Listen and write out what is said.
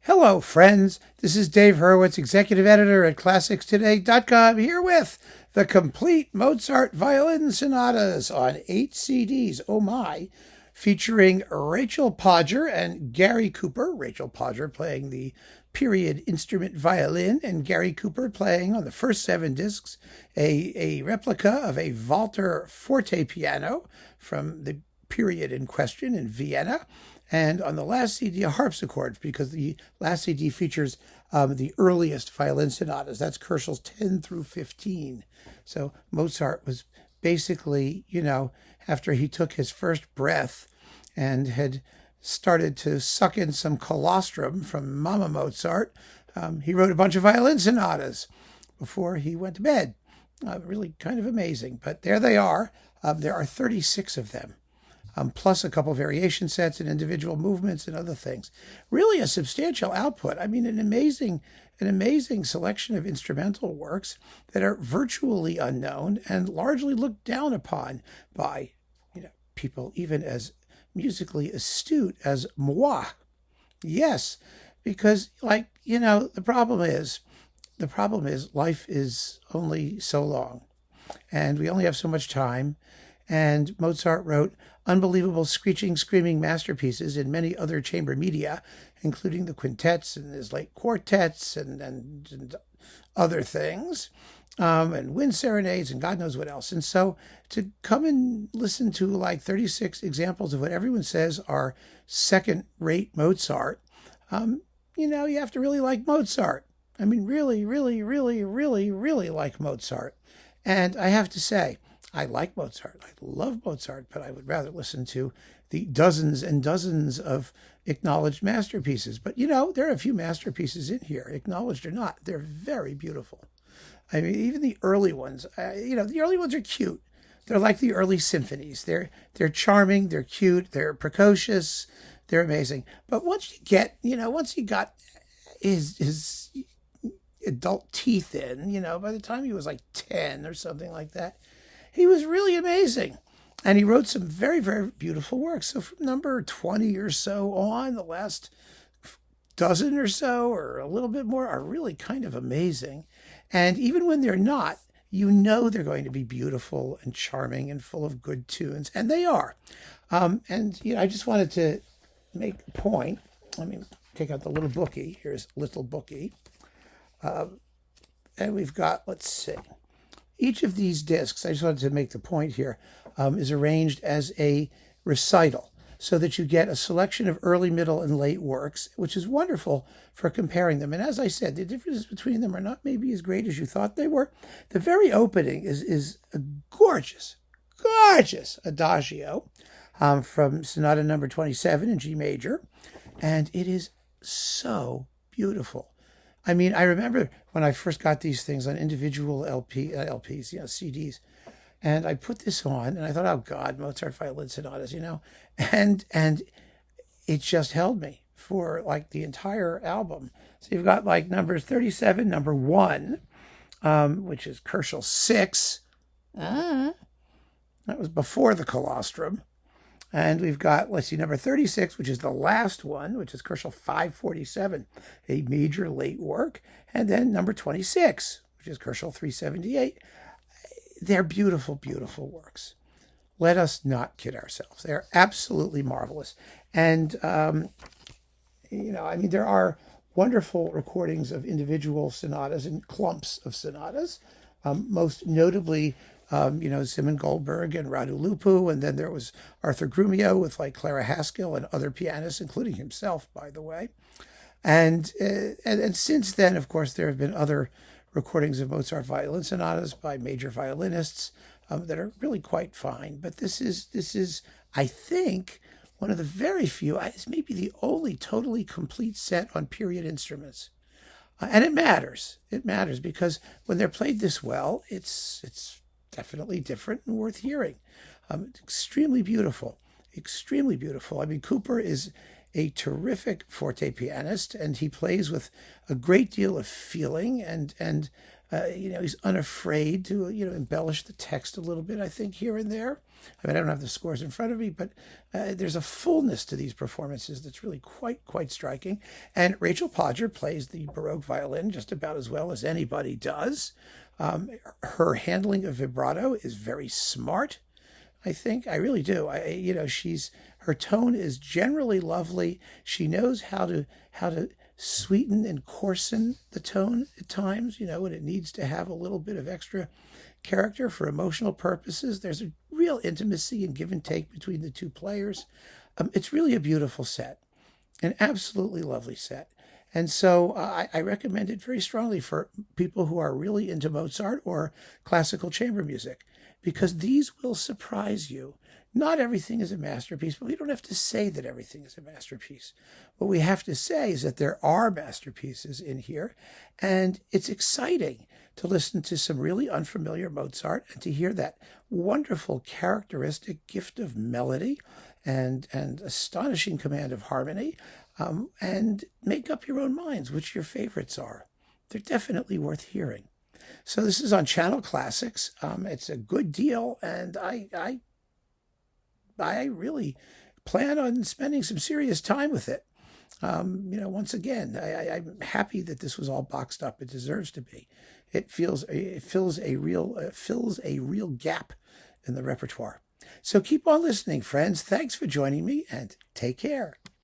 Hello, friends. This is Dave Hurwitz, executive editor at ClassicsToday.com, here with the complete Mozart Violin Sonatas on 8 CDs. Oh my! Featuring Rachel Podger and Gary Cooper. Rachel Podger playing the period instrument violin, and Gary Cooper playing on the first 7 discs a replica of a Walter fortepiano from the period in question in Vienna. And on the last CD, a harpsichord, because the last CD features the earliest violin sonatas. That's Köchel's 10 through 15. So Mozart was basically, after he took his first breath and had started to suck in some colostrum from Mama Mozart, he wrote a bunch of violin sonatas before he went to bed. Really kind of amazing. But there they are. There are 36 of them. Plus a couple variation sets and individual movements and other things. Really a substantial output. I mean, an amazing selection of instrumental works that are virtually unknown and largely looked down upon by, people even as musically astute as moi. Yes, because the problem is life is only so long, and we only have so much time. And Mozart wrote unbelievable screeching, screaming masterpieces in many other chamber media, including the quintets and his late quartets and other things, and wind serenades and God knows what else. And so to come and listen to like 36 examples of what everyone says are second-rate Mozart, you have to really like Mozart. I mean, really, really, really, really, really like Mozart. And I have to say, I like Mozart. I love Mozart, but I would rather listen to the dozens and dozens of acknowledged masterpieces. But, there are a few masterpieces in here, acknowledged or not. They're very beautiful. I mean, even the early ones, the early ones are cute. They're like the early symphonies. They're charming, they're cute, they're precocious, they're amazing. But once you got his adult teeth in, by the time he was like 10 or something like that, he was really amazing. And he wrote some very, very beautiful works. So from number 20 or so on, the last dozen or so, or a little bit more, are really kind of amazing. And even when they're not, they're going to be beautiful and charming and full of good tunes. And they are. I just wanted to make a point. Let me take out the little bookie. Here's little bookie. And we've got, let's see. Each of these discs, I just wanted to make the point here, is arranged as a recital so that you get a selection of early, middle, and late works, which is wonderful for comparing them. And as I said, the differences between them are not maybe as great as you thought they were. The very opening is a gorgeous, gorgeous adagio from Sonata number 27 in G major, and it is so beautiful. I mean, I remember when I first got these things on individual LPs, CDs, and I put this on, and I thought, oh God, Mozart Violin Sonatas, and it just held me for like the entire album. So you've got like numbers 37, number 1, which is Köchel 6. That was before the colostrum. And we've got, number 36, which is the last one, which is Köchel 547, a major late work. And then number 26, which is Köchel 378. They're beautiful, beautiful works. Let us not kid ourselves. They're absolutely marvelous. And, there are wonderful recordings of individual sonatas and clumps of sonatas, most notably Simon Goldberg and Radu Lupu, and then there was Arthur Grumio with like Clara Haskell and other pianists, including himself, by the way. And since then, of course, there have been other recordings of Mozart violin sonatas by major violinists that are really quite fine. But this is, I think, one of the very few, it's maybe the only totally complete set on period instruments. And it matters. It matters because when they're played this well, it's definitely different and worth hearing. Extremely beautiful, extremely beautiful. I mean, Cooper is a terrific forte pianist, and he plays with a great deal of feeling and He's unafraid to, embellish the text a little bit, I think, here and there. I mean, I don't have the scores in front of me, but there's a fullness to these performances that's really quite striking. And Rachel Podger plays the Baroque violin just about as well as anybody does. Her handling of vibrato is very smart. I think I really do. Her tone is generally lovely. She knows how to sweeten and coarsen the tone at times, when it needs to have a little bit of extra character for emotional purposes. There's a real intimacy and give and take between the two players. It's really a beautiful set, an absolutely lovely set. And so I recommend it very strongly for people who are really into Mozart or classical chamber music, because these will surprise you. Not everything is a masterpiece, but we don't have to say that everything is a masterpiece. What we have to say is that there are masterpieces in here, and it's exciting to listen to some really unfamiliar Mozart and to hear that wonderful characteristic gift of melody and astonishing command of harmony, and make up your own minds which your favorites are. They're definitely worth hearing. So this is on Channel Classics. It's a good deal, and I really plan on spending some serious time with it. Once again, I'm happy that this was all boxed up. It deserves to be. It fills a real gap in the repertoire. So keep on listening, friends. Thanks for joining me, and take care.